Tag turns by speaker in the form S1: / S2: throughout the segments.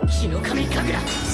S1: 日の神神楽。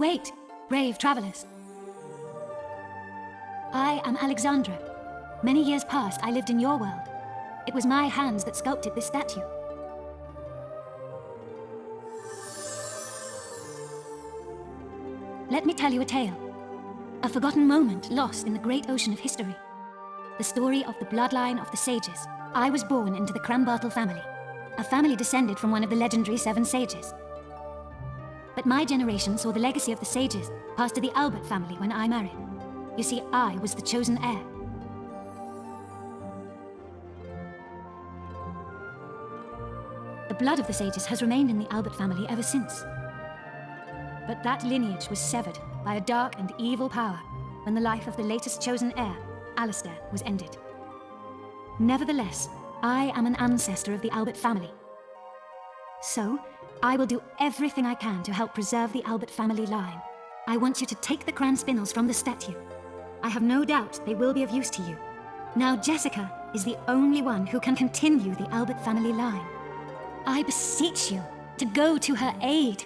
S1: Wait, brave travelers. I am Alexandra. Many years past, I lived in your world. It was my hands that sculpted this statue. Let me tell you a tale. A forgotten moment lost in the great ocean of history. The story of the bloodline of the sages. I was born into the Krambartle family, a family descended from one of the legendary 7 sages. But my generation saw the legacy of the sages pass to the Albert family when I married. You see, I was the chosen heir. The blood of the sages has remained in the Albert family ever since. But that lineage was severed by a dark and evil power when the life of the latest chosen heir, Alistair, was ended. Nevertheless, I am an ancestor of the Albert family. So, I will do everything I can to help preserve the Albert family line. I want you to take the crown spindles from the statue. I have no doubt they will be of use to you. Now Jessica is the only one who can continue the Albert family line. I beseech you to go to her aid.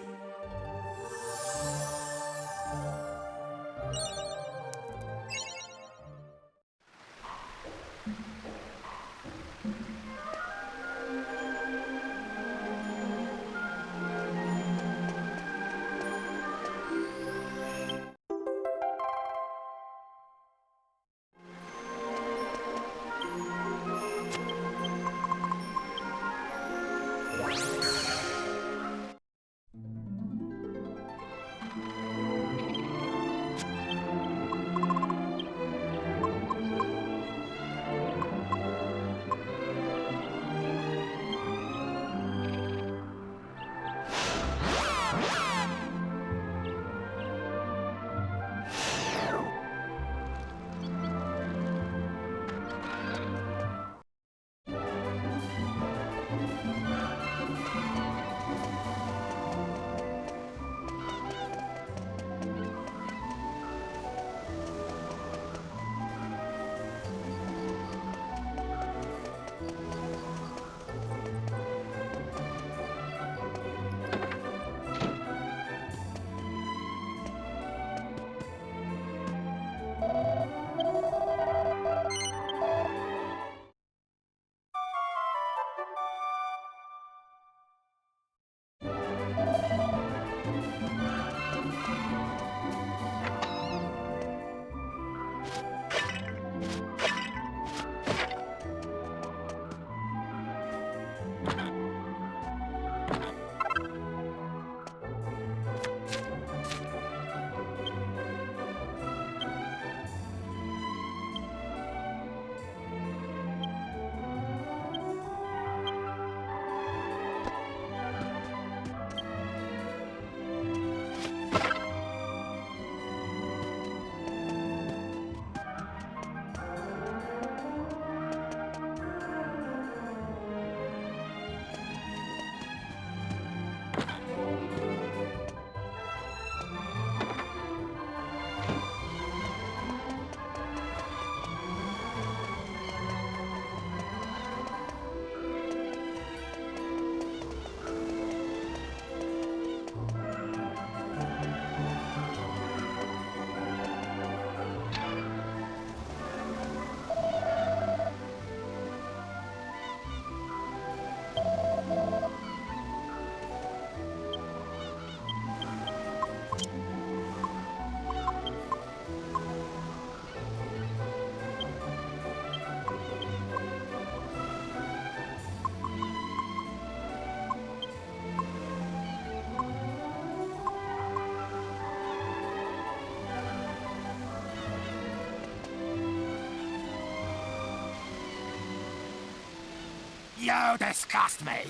S2: You disgust me!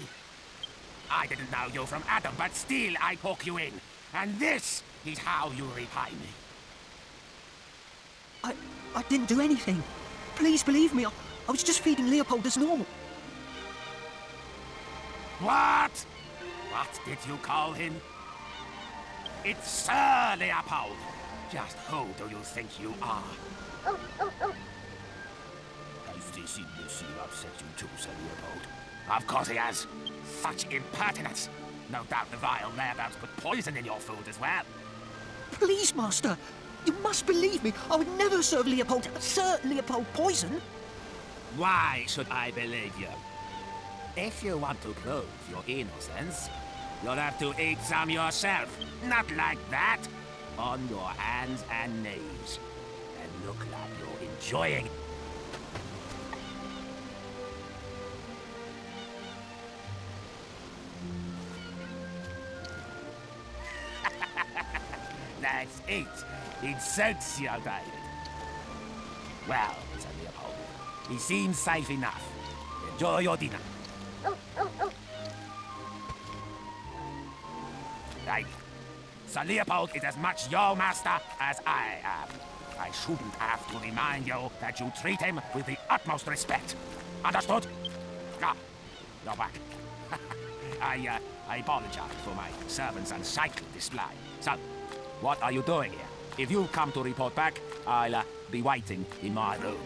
S2: I didn't know you from Adam, but still I poke you in. And this is how you repay me.
S3: I didn't do anything. Please believe me, I was just feeding Leopold as normal.
S2: What? What did you call him? It's Sir Leopold. Just who do you think you are? Has this imbecile upset you too, Sir Leopold? Of course he has. Such impertinence. No doubt the vile thereabouts put poison in your food as well.
S3: Please, Master. You must believe me. I would never serve Leopold, Sir Leopold, poison.
S2: Why should I believe you? If you want to prove your innocence, you'll have to eat some yourself. Not like that. On your hands and knees. And look like you're enjoying it. That's it. It suits you, David. Well, Sir Leopold, he seems safe enough. Enjoy your dinner. David, Sir Leopold is as much your master as I am. I shouldn't have to remind you that you treat him with the utmost respect. Understood? Ah, you're back. I apologize for my servant's unsightly display. So, what are you doing here? If you come to report back, I'll be waiting in my room.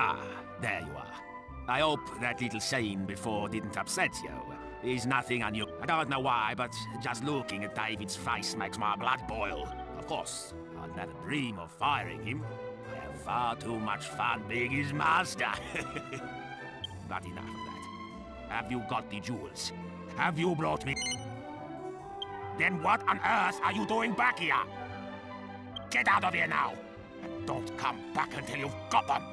S2: Ah, there you are. I hope that little scene before didn't upset you. There's nothing on you. I don't know why, but just looking at David's face makes my blood boil. Of course, I'd never dream of firing him. I have far too much fun being his master. But enough of that. Have you got the jewels? Have you brought me? Then what on earth are you doing back here? Get out of here now! And don't come back until you've got them!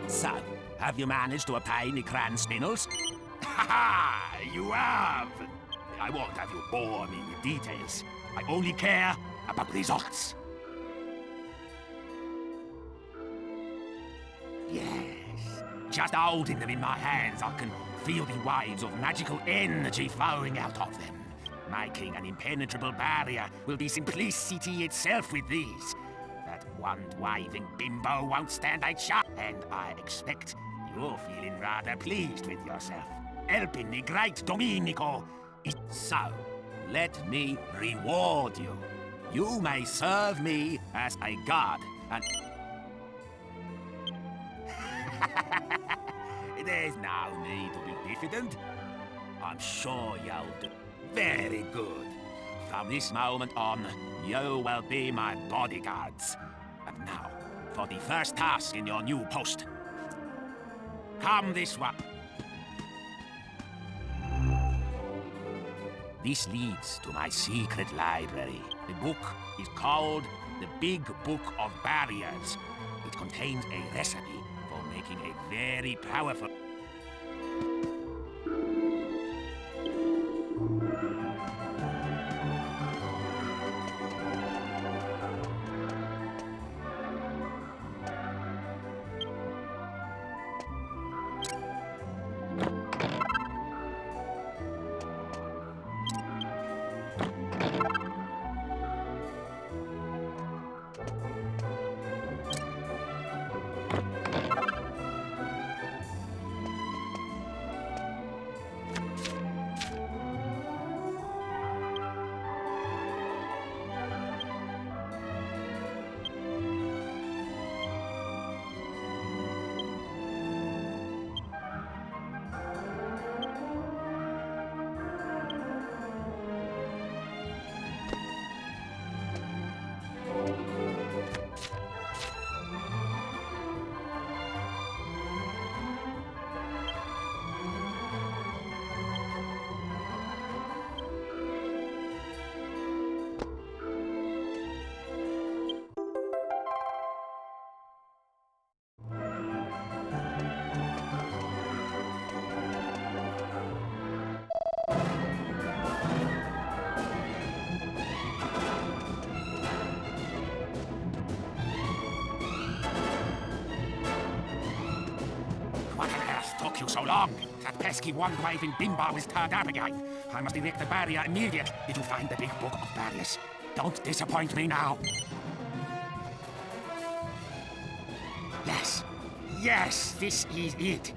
S2: So, have you managed to obtain the Cran Spinels? Ha ha! You have! I won't have you bore me with details. I only care about results. Yes. Just holding them in my hands, I can feel the waves of magical energy flowing out of them. Making an impenetrable barrier will be simplicity itself with these. That wand-waving bimbo won't stand a chance, and I expect you're feeling rather pleased with yourself. Helping the great Domenico. So, let me reward you. You may serve me as a god, and... There's no need to be diffident. I'm sure you'll do very good. From this moment on, you will be my bodyguards. And now, for the first task in your new post. Come this way. This leads to my secret library. The book is called The Big Book of Barriers. It contains a recipe for making a very powerful... long? That pesky one-waving bimbo is turned up again. I must erect the barrier immediately. Did you find the big book of barriers? Don't disappoint me now. Yes. Yes, this is it.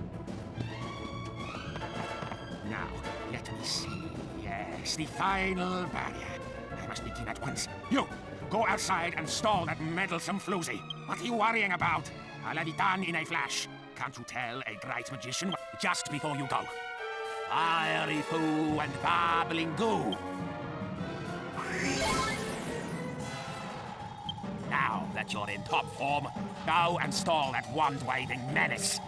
S2: Now, let me see. Yes, the final barrier. I must begin at once. You, go outside and stall that meddlesome floozy. What are you worrying about? I'll have it done in a flash. Can't you tell a great magician just before you go? Fiery foo and babbling goo. Now that you're in top form, go and stall that wand-waving menace.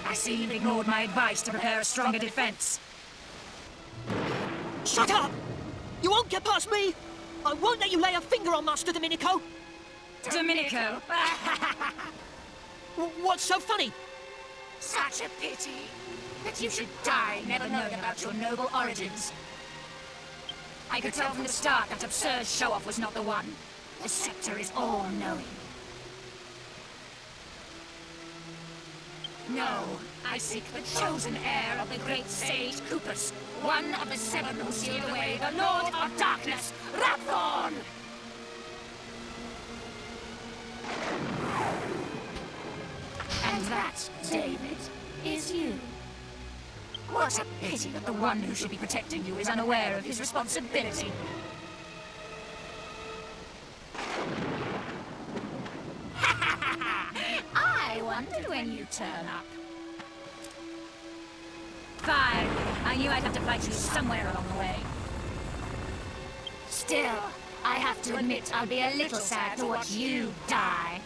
S4: I see you've ignored my advice to prepare a stronger defense.
S3: Shut up! You won't get past me! I won't let you lay a finger on Master Domenico!
S4: Domenico!
S3: What's so funny?
S4: Such a pity that you should die never knowing about your noble origins. I could tell from the start that absurd show-off was not the one. The scepter is all-knowing. No, I seek the chosen heir of the great sage Coopus, one of the seven who sealed away the Lord of Darkness, Rapthorn! And that, David, is you. What a pity that the one who should be protecting you is unaware of his responsibility. I wondered when you'd turn up. Fine. I knew I'd have to fight you somewhere along the way. Still, I have to admit I'll be a little sad to watch you die.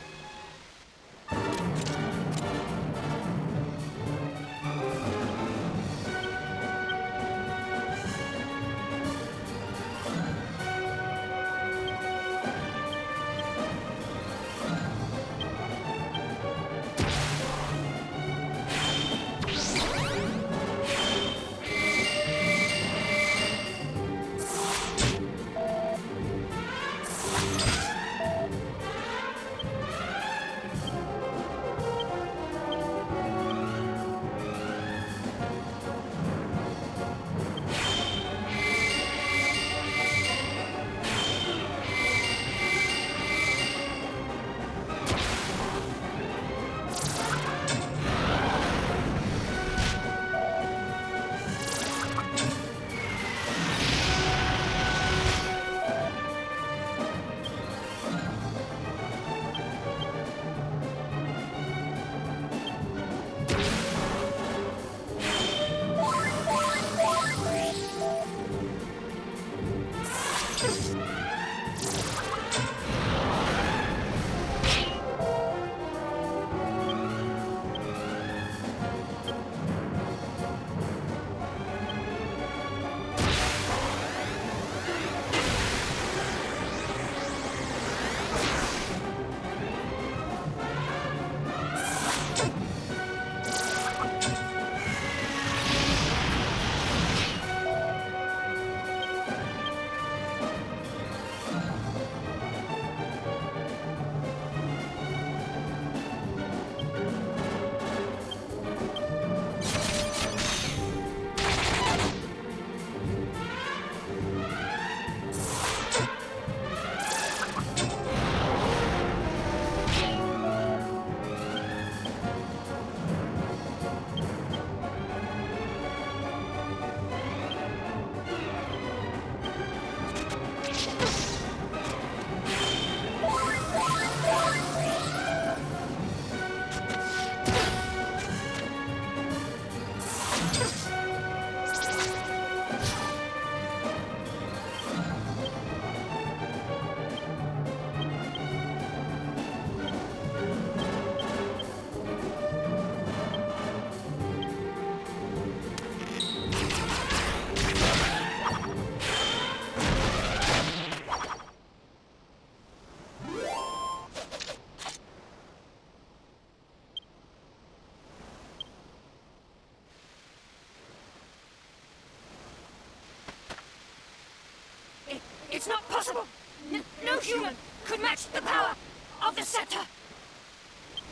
S4: Impossible! No human could match the power of the scepter!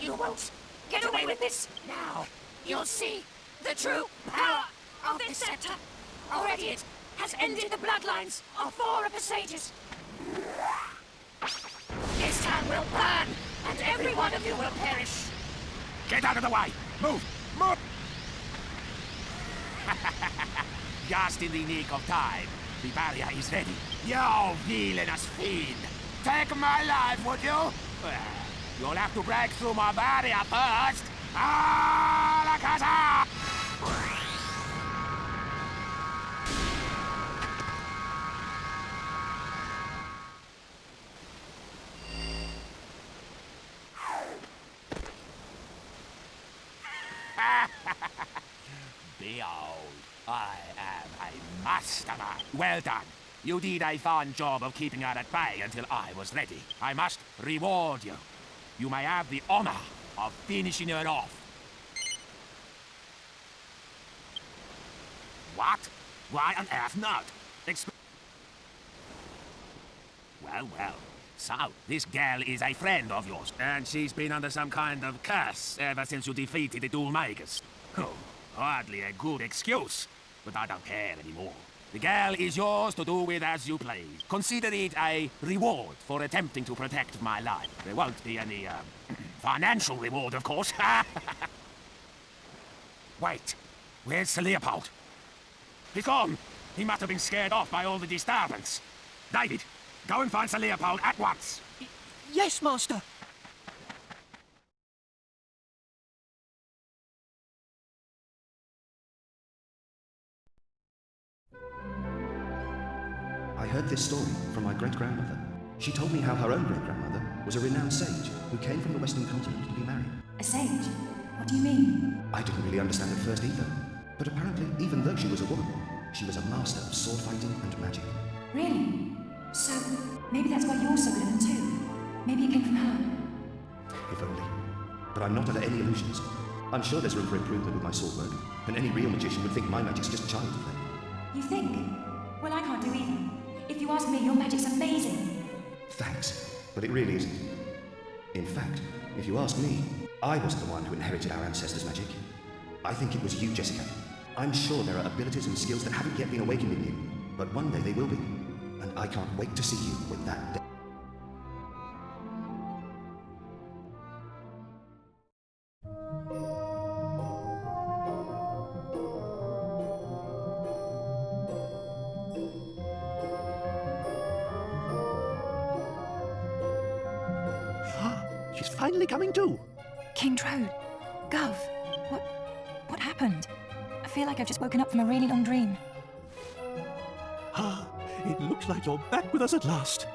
S4: You won't get away with this! Now, you'll see the true power of this scepter! Already it has ended the bloodlines of 4 of the sages! This town will burn, and every one of you will perish!
S2: Get out of the way! Move! Move! Just in the nick of time. The barrier is ready. You villainous fiend! Take my life, would you? Well, you'll have to break through my barrier first! Ah, la casa! Behold, I am a mastermind. Well done. You did a fine job of keeping her at bay until I was ready. I must reward you. You may have the honor of finishing her off. What? Why on earth not? Well, well. So, this girl is a friend of yours, and she's been under some kind of curse ever since you defeated the Dual Makers. Oh, hardly a good excuse, but I don't care anymore. The girl is yours to do with as you please. Consider it a reward for attempting to protect my life. There won't be any, financial reward, of course. Wait, where's Sir Leopold? He's gone. He must have been scared off by all the disturbance. David, go and find Sir Leopold at once.
S3: Yes, Master.
S5: I heard this story from my great-grandmother. She told me how her own great-grandmother was a renowned sage who came from the Western continent to be married.
S1: A sage? What do you mean?
S5: I didn't really understand at first either, but apparently, even though she was a woman, she was a master of sword fighting and magic.
S1: Really? So, maybe that's why you're so good at them too. Maybe it came from her.
S5: If only. But I'm not under any illusions. I'm sure there's room for improvement with my sword work, and any real magician would think my magic's just child's play.
S1: You think? Well, I can't do either. If you ask me, your magic's amazing.
S5: Thanks, but it really isn't. In fact, if you ask me, I wasn't the one who inherited our ancestors' magic. I think it was you, Jessica. I'm sure there are abilities and skills that haven't yet been awakened in you, but one day they will be. And I can't wait to see you with that day.
S3: She's finally coming to.
S6: King Trode, Gov, what happened? I feel like I've just woken up from a really long dream.
S3: Ah, it looks like you're back with us at last.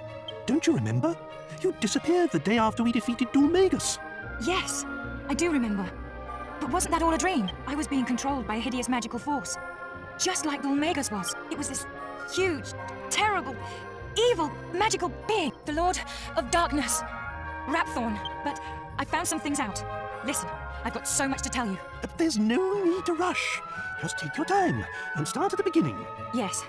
S3: Don't you remember? You disappeared the day after we defeated Dual Magus.
S6: Yes, I do remember. But wasn't that all a dream? I was being controlled by a hideous magical force. Just like Dual Magus was. It was this huge, terrible, evil, magical being. The Lord of Darkness. Rapthorn. But I found some things out. Listen, I've got so much to tell you.
S3: There's no need to rush. Just take your time and start at the beginning.
S6: Yes.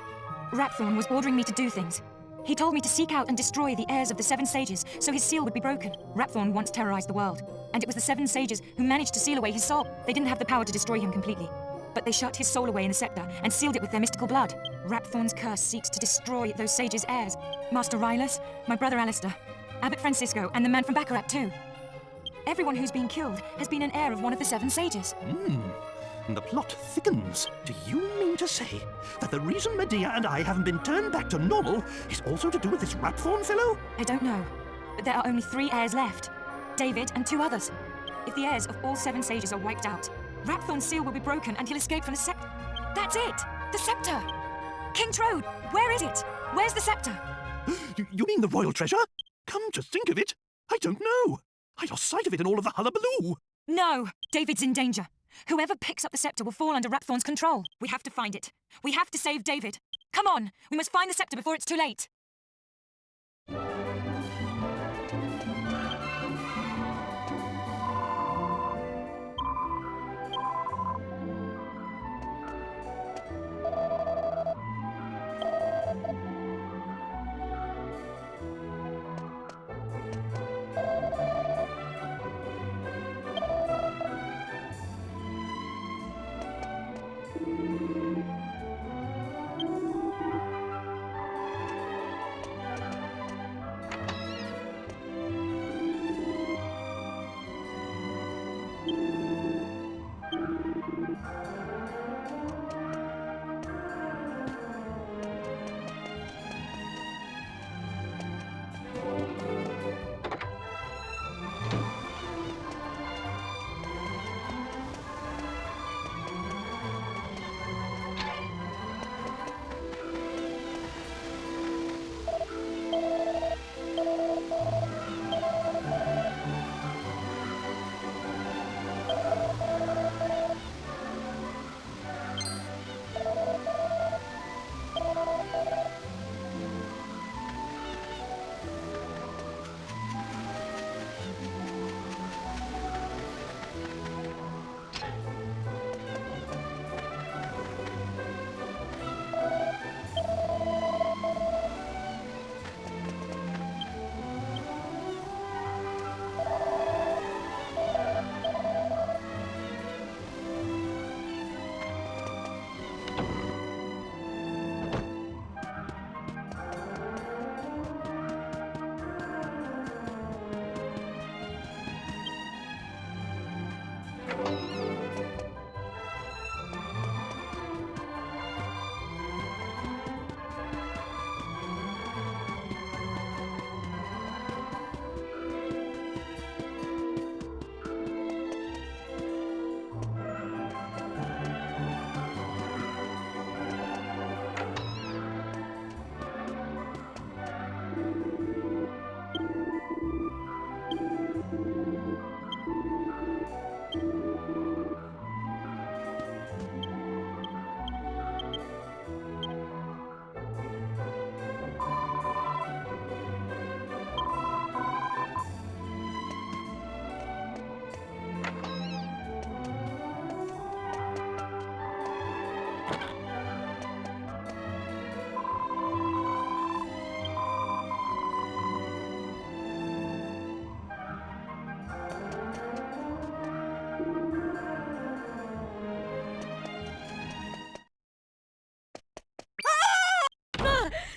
S6: Rapthorn was ordering me to do things. He told me to seek out and destroy the heirs of the 7 sages, so his seal would be broken. Rapthorn once terrorized the world, and it was the 7 sages who managed to seal away his soul. They didn't have the power to destroy him completely, but they shut his soul away in the scepter and sealed it with their mystical blood. Rapthorn's curse seeks to destroy those sages' heirs. Master Rylus, my brother Alistair, Abbot Francisco, and the man from Baccarat too. Everyone who's been killed has been an heir of one of the 7 sages.
S3: The plot thickens. Do you mean to say that the reason Medea and I haven't been turned back to normal is also to do with this Rapthorn fellow?
S6: I don't know, but there are only 3 heirs left. David and 2 others. If the heirs of all 7 sages are wiped out, Rapthorn's seal will be broken and he'll escape from the scepter. That's it! The scepter! King Trode, where is it? Where's the scepter?
S3: You mean the royal treasure? Come to think of it, I don't know. I lost sight of it in all of the hullabaloo.
S6: No! David's in danger. Whoever picks up the scepter will fall under Rapthorn's control. We have to find it. We have to save David. Come on! We must find the scepter before it's too late.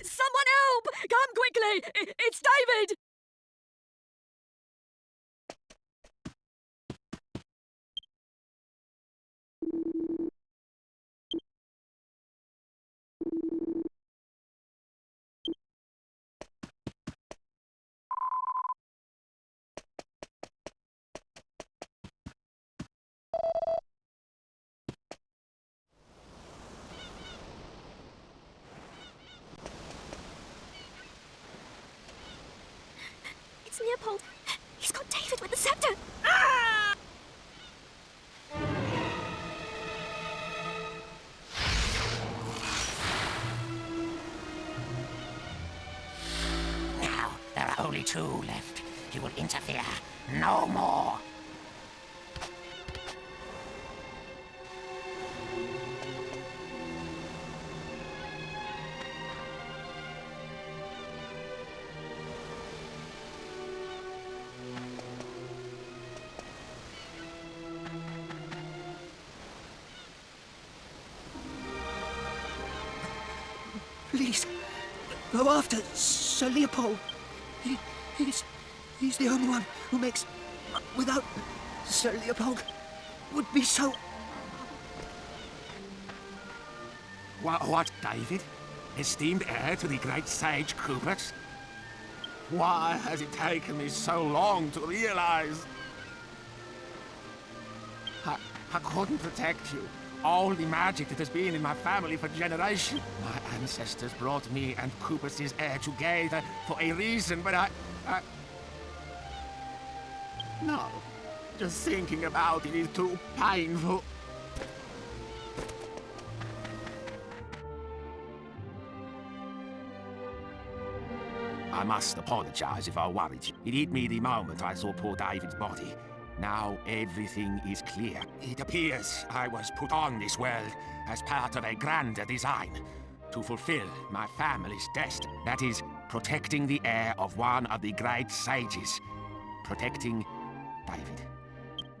S6: Someone help! Come quickly! It's David!
S1: It's Leopold. He's got David with the scepter.
S7: Now, there are only two left. He will interfere. No more.
S3: Please, go after Sir Leopold. He's the only one who makes... Without Sir Leopold, would be so...
S2: What, David? Esteemed heir to the great sage Cooper's? Why has it taken me so long to realize? I couldn't protect you. All the magic that has been in my family for generations. My ancestors brought me and Cooper's heir together for a reason, but I... No. Just thinking about it is too painful. I must apologize if I worried you. It hit me the moment I saw poor David's body. Now everything is clear. It appears I was put on this world as part of a grander design to fulfill my family's destiny. That is, protecting the heir of one of the great sages. Protecting David.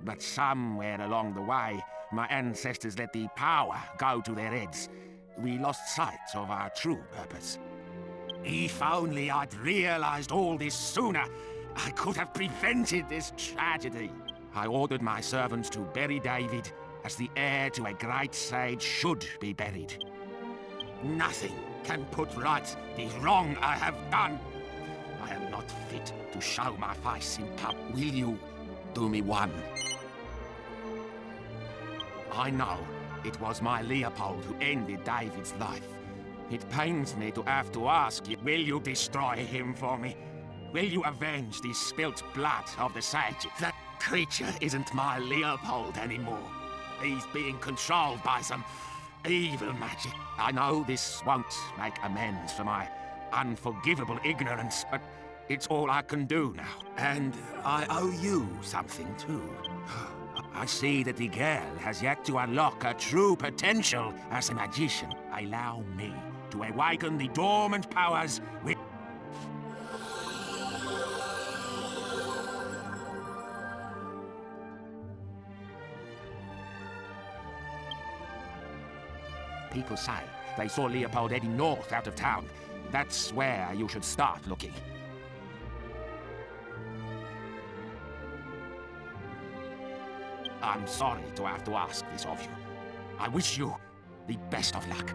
S2: But somewhere along the way, my ancestors let the power go to their heads. We lost sight of our true purpose. If only I'd realized all this sooner, I could have prevented this tragedy. I ordered my servants to bury David as the heir to a great sage should be buried. Nothing can put right the wrong I have done. I am not fit to show my face in public. Will you do me one? I know it was my Leopold who ended David's life. It pains me to have to ask you, will you destroy him for me? Will you avenge the spilt blood of the sages? That creature isn't my Leopold anymore. He's being controlled by some evil magic. I know this won't make amends for my unforgivable ignorance, but it's all I can do now. And I owe you something too. I see that the girl has yet to unlock her true potential as a magician. Allow me to awaken the dormant powers with... People say they saw Leopold heading north out of town. That's where you should start looking. I'm sorry to have to ask this of you. I wish you the best of luck.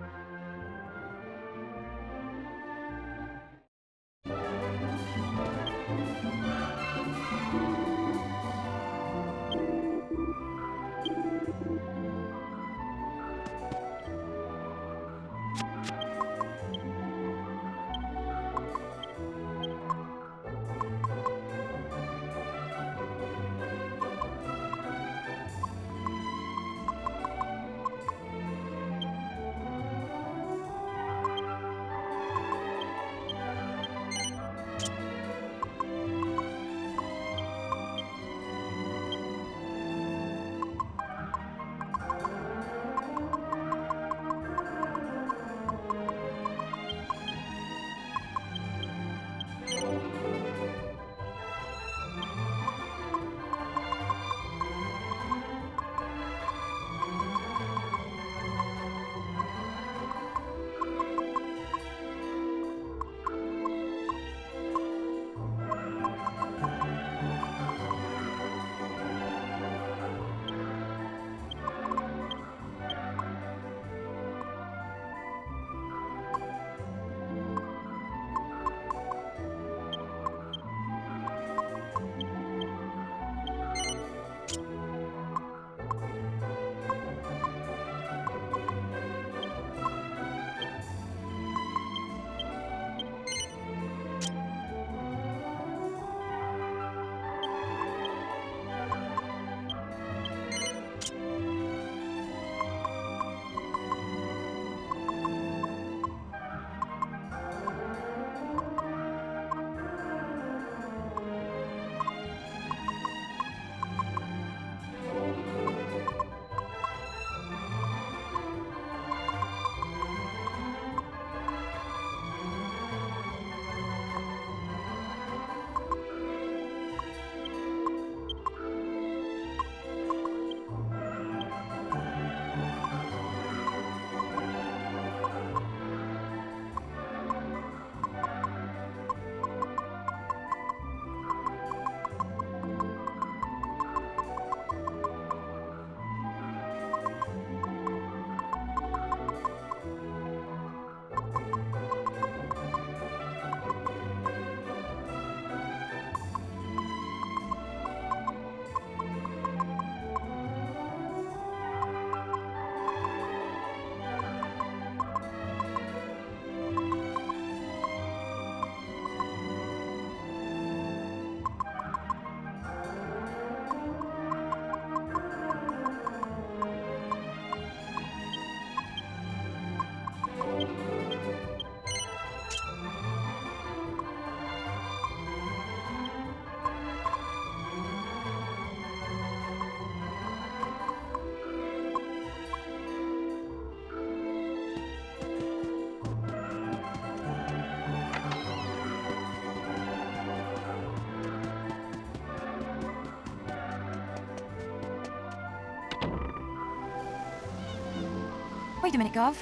S6: Wait a minute, Gov.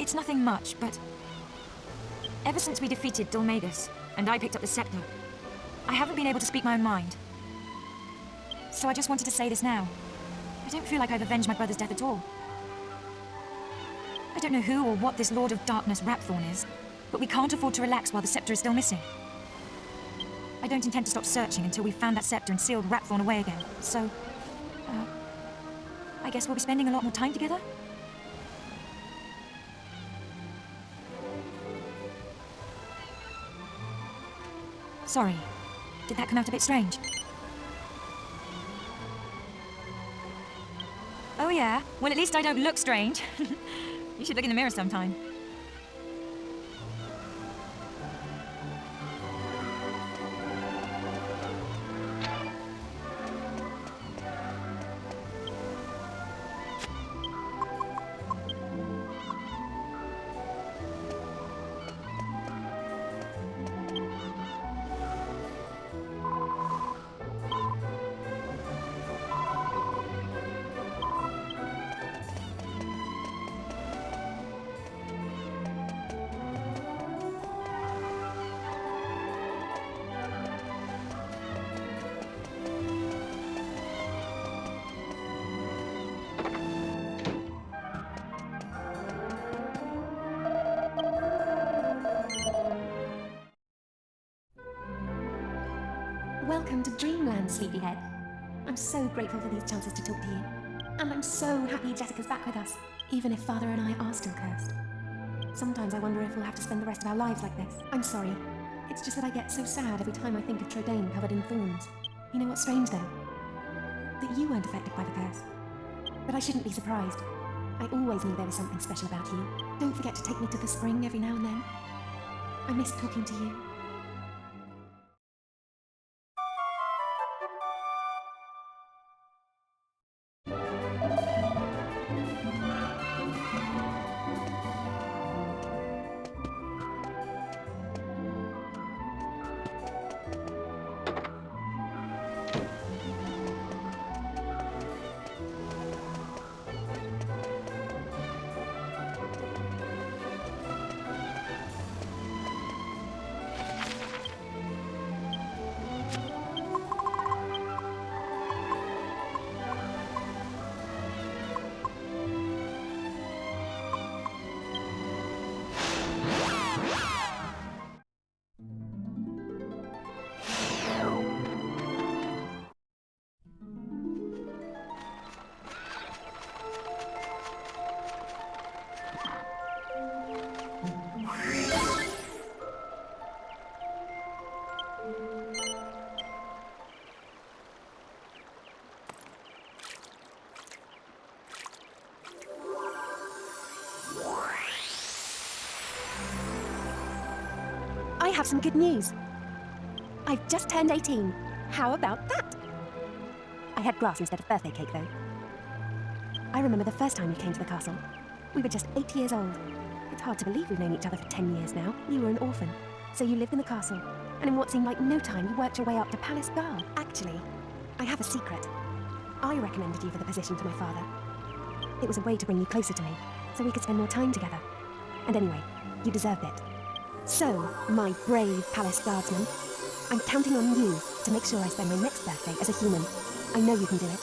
S6: It's nothing much, but... ever since we defeated Dulmagus, and I picked up the scepter, I haven't been able to speak my own mind. So I just wanted to say this now. I don't feel like I've avenged my brother's death at all. I don't know who or what this Lord of Darkness Rapthorn is, but we can't afford to relax while the scepter is still missing. I don't intend to stop searching until we've found that scepter and sealed Rapthorn away again, so... I guess we'll be spending a lot more time together? Sorry. Did that come out a bit strange? Oh yeah? Well, at least I don't look strange. You should look in the mirror sometime.
S8: Welcome to Dreamland, Sleepyhead. I'm so grateful for these chances to talk to you. And I'm so happy Jessica's back with us, even if Father and I are still cursed. Sometimes I wonder if we'll have to spend the rest of our lives like this. I'm sorry. It's just that I get so sad every time I think of Trodaine covered in thorns. You know what's strange, though? That you weren't affected by the curse. But I shouldn't be surprised. I always knew there was something special about you. Don't forget to take me to the spring every now and then. I miss talking to you. I have some good news. I've just turned 18. How about that? I had grass instead of birthday cake, though. I remember the first time you came to the castle. We were just 8 years old. It's hard to believe we've known each other for 10 years now. You were an orphan, so you lived in the castle, and in what seemed like no time, you worked your way up to Palace Guard. Actually, I have a secret. I recommended you for the position to my father. It was a way to bring you closer to me, so we could spend more time together. And anyway, you deserved it. So, my brave Palace Guardsman, I'm counting on you to make sure I spend my next birthday as a human. I know you can do it.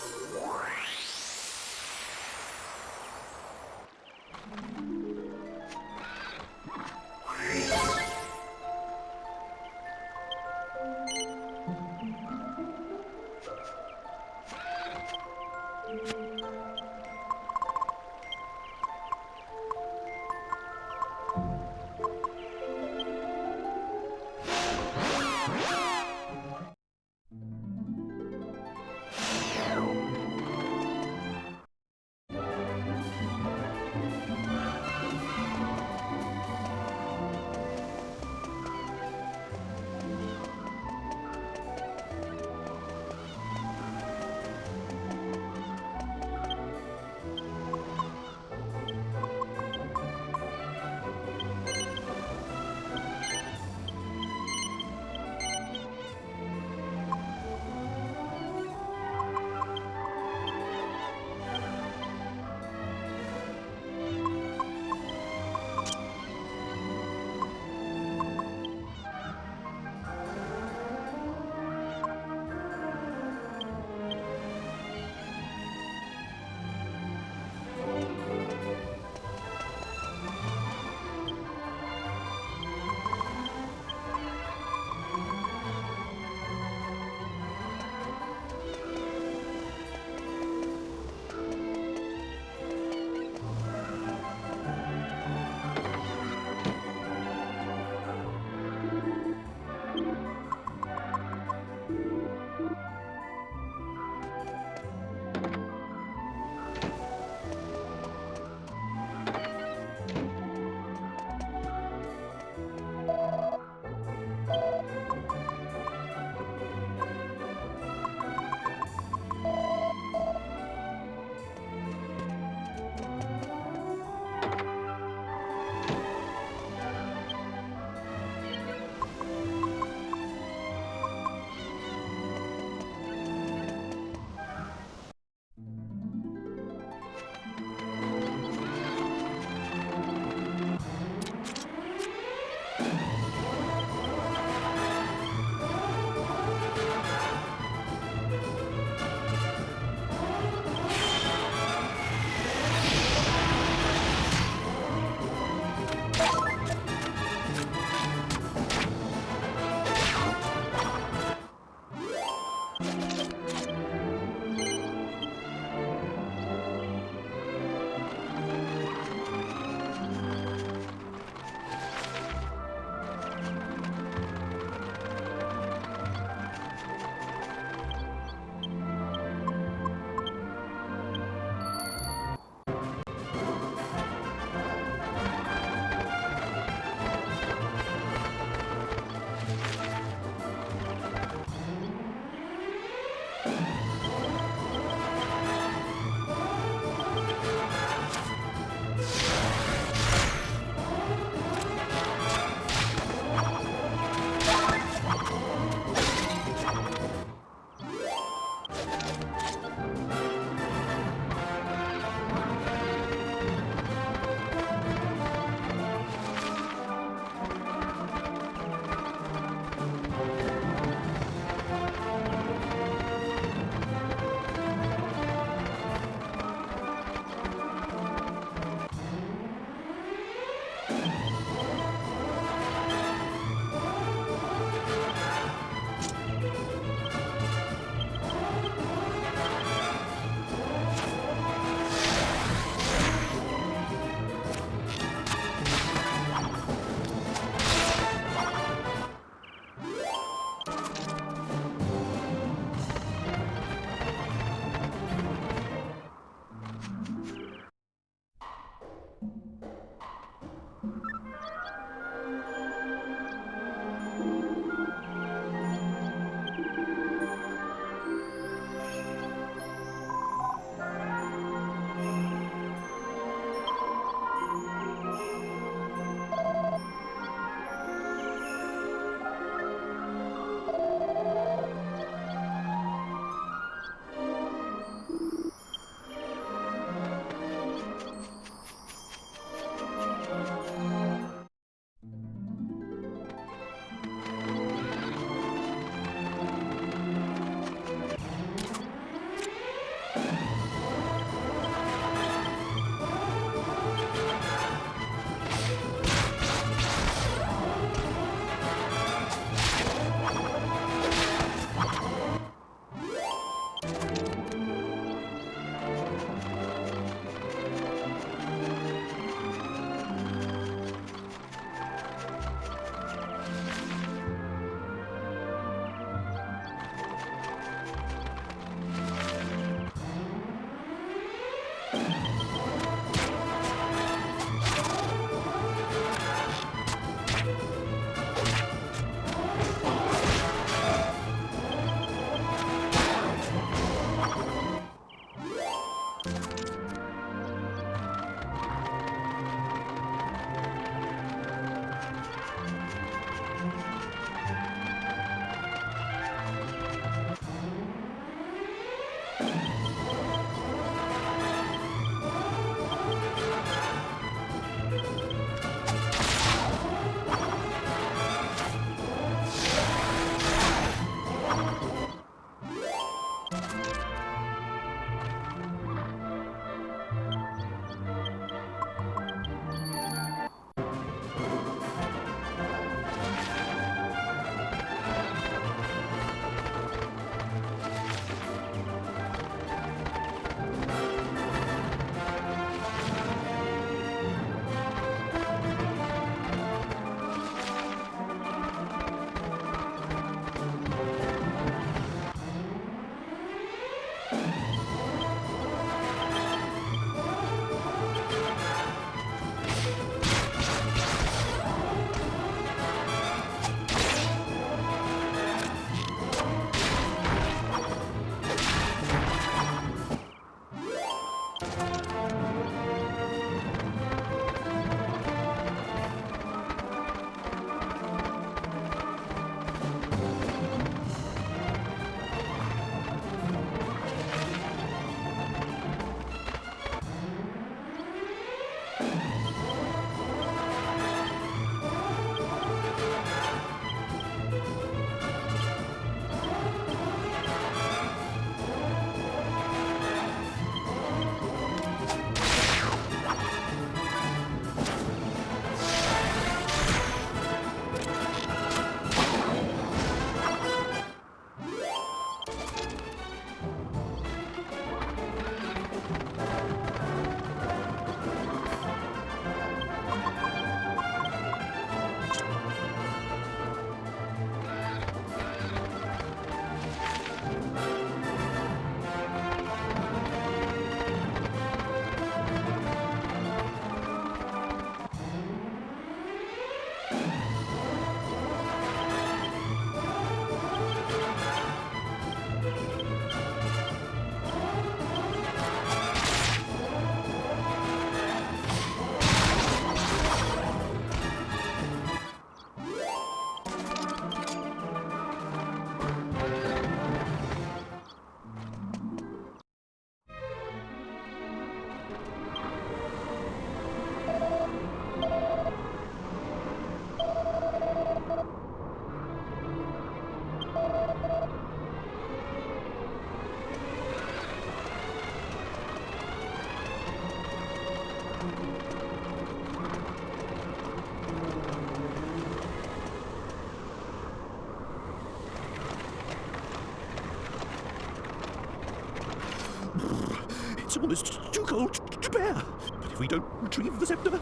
S3: almost too cold to bear. But if we don't retrieve the scepter,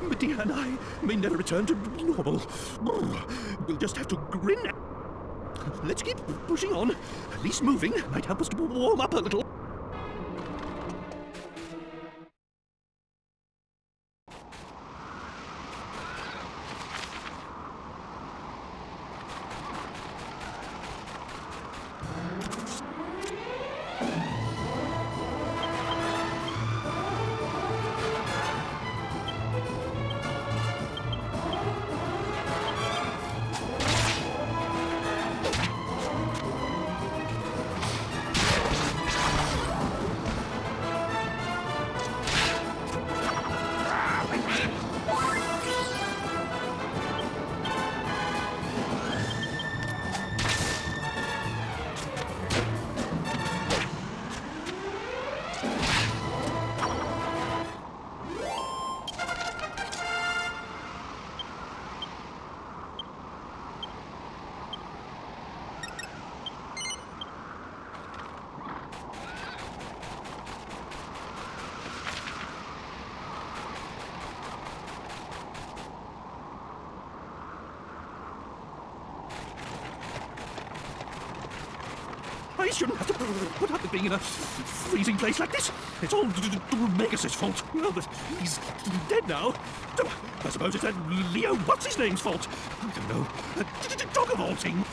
S3: Medea and I may never return to normal. We'll just have to grin. Let's keep pushing on. At least moving might help us to warm up a little. I shouldn't have to put up with being in a freezing place like this. It's all Megas' fault. Well, but he's dead now. I suppose it's that Leo what's-his-name's fault. I don't know. Dog-a-vaulting.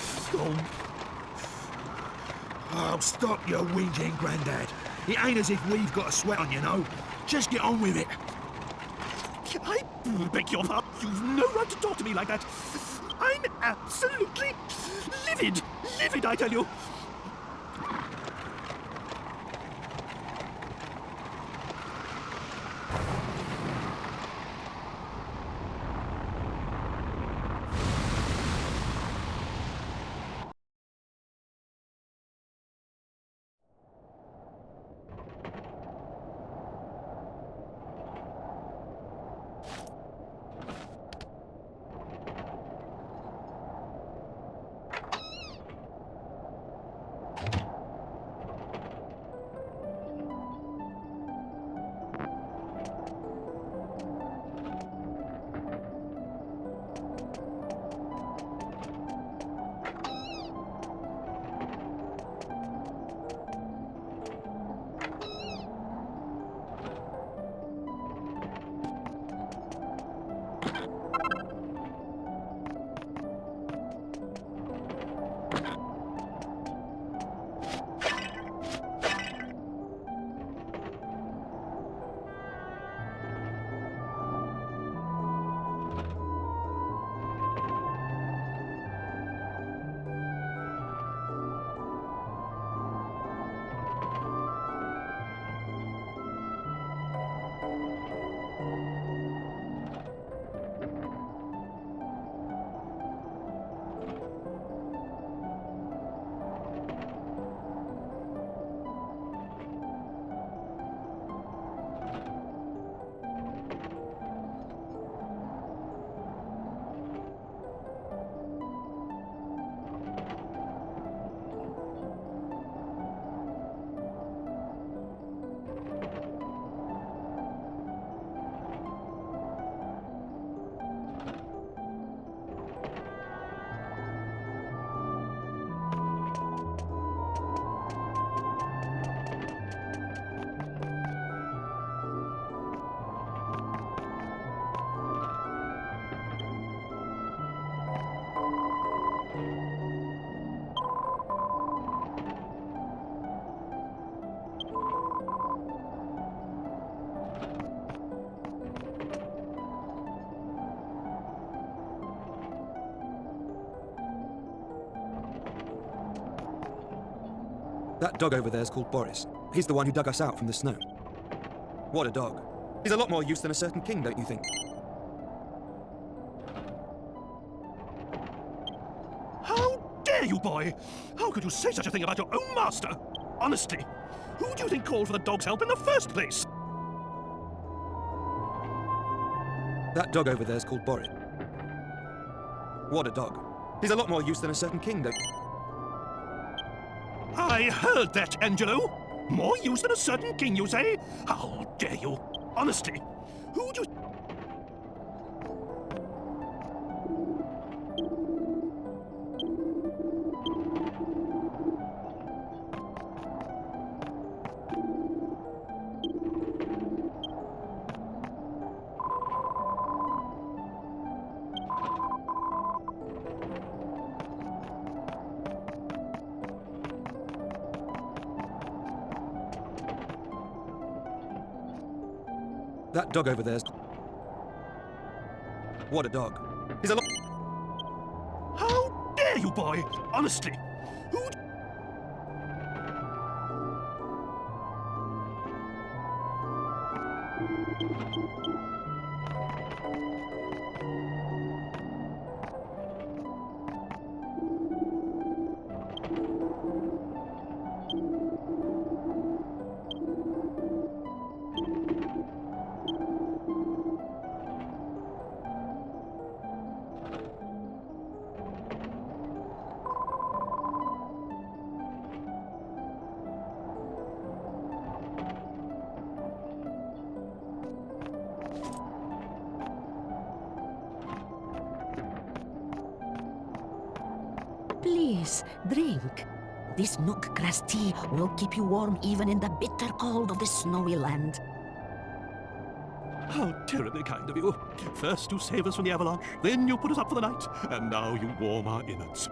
S9: Oh, stop your whinging, Grandad. It ain't as if we've got a sweat on, you know. Just get on with it.
S3: I beg your pardon. You've no right to talk to me like that. I'm absolutely livid. Livid, I tell you.
S10: That dog over there is called Boris. He's the one who dug us out from the snow. What a dog. He's a lot more use than a certain king, don't you think?
S3: How dare you, boy? How could you say such a thing about your own master? Honestly, who do you think called for the dog's help in the first place?
S10: That dog over there is called Boris. What a dog. He's a lot more use than a certain king, don't you?
S3: I heard that, Angelo. More use than a certain king, you say? How dare you? Honestly, who do you...
S10: That dog over there's... What a dog. He's a lot...
S3: How dare you, boy? Honestly, who...
S11: Please, drink. This nook grass tea will keep you warm even in the bitter cold of the snowy land.
S3: How terribly kind of you. First you save us from the avalanche, then you put us up for the night, and now you warm our innards.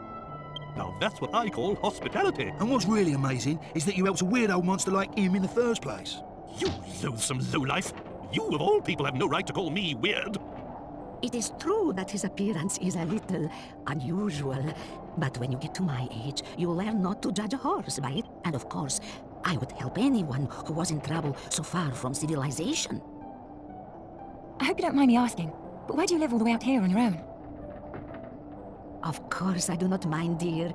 S3: Now that's what I call hospitality.
S9: And what's really amazing is that you helped a weird old monster like him in the first place.
S3: You loathsome lowlife. You of all people have no right to call me weird.
S11: It is true that his appearance is a little unusual, but when you get to my age, you learn not to judge a horse by it. And of course, I would help anyone who was in trouble so far from civilization.
S6: I hope you don't mind me asking, but why do you live all the way out here on your own?
S11: Of course I do not mind, dear.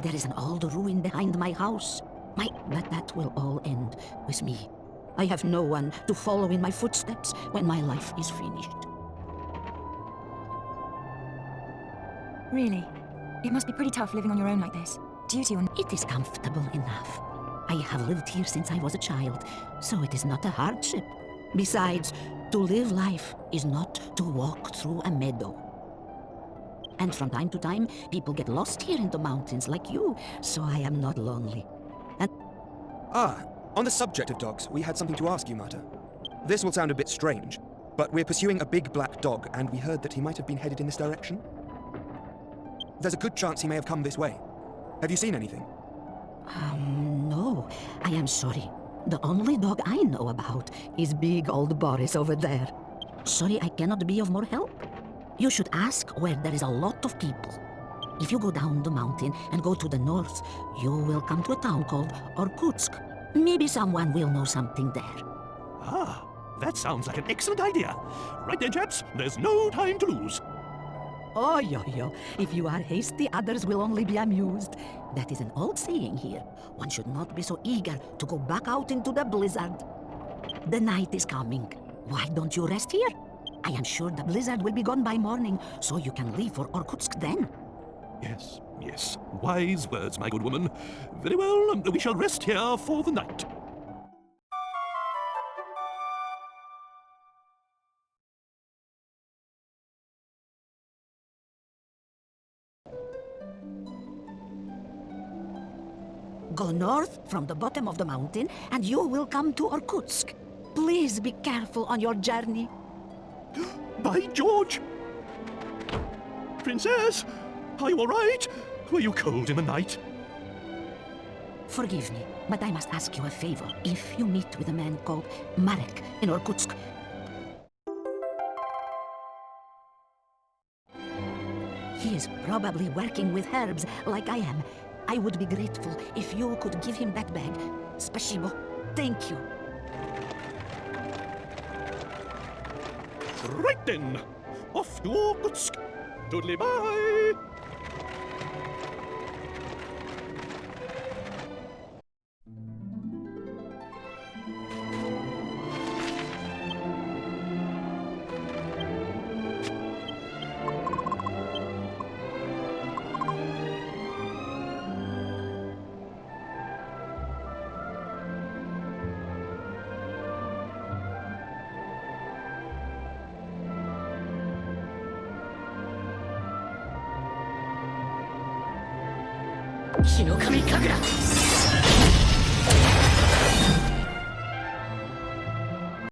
S11: There is an old ruin behind my house. But that will all end with me. I have no one to follow in my footsteps when my life is finished.
S6: Really? It must be pretty tough living on your own like this. Duty on...
S11: It is comfortable enough. I have lived here since I was a child, so it is not a hardship. Besides, to live life is not to walk through a meadow. And from time to time, people get lost here in the mountains like you, so I am not lonely. And...
S10: Ah, on the subject of dogs, we had something to ask you, Marta. This will sound a bit strange, but we're pursuing a big black dog, and we heard that he might have been headed in this direction. There's a good chance he may have come this way. Have you seen anything?
S11: No. I am sorry. The only dog I know about is big old Boris over there. Sorry, I cannot be of more help. You should ask where there is a lot of people. If you go down the mountain and go to the north, you will come to a town called Irkutsk. Maybe someone will know something there.
S3: Ah, that sounds like an excellent idea. Right then, chaps, there's no time to lose.
S11: Oh, yo. If you are hasty, others will only be amused. That is an old saying here. One should not be so eager to go back out into the blizzard. The night is coming. Why don't you rest here? I am sure the blizzard will be gone by morning, so you can leave for Irkutsk then.
S3: Yes. Wise words, my good woman. Very well, we shall rest here for the night.
S11: Go north from the bottom of the mountain, and you will come to Irkutsk. Please be careful on your journey.
S3: By George! Princess, are you all right? Were you cold in the night?
S11: Forgive me, but I must ask you a favor. If you meet with a man called Marek in Irkutsk, he is probably working with herbs like I am. I would be grateful if you could give him that bag. Spasibo. Thank you.
S3: Right then, off to Irkutsk. Toodly bye!
S12: 日の神神楽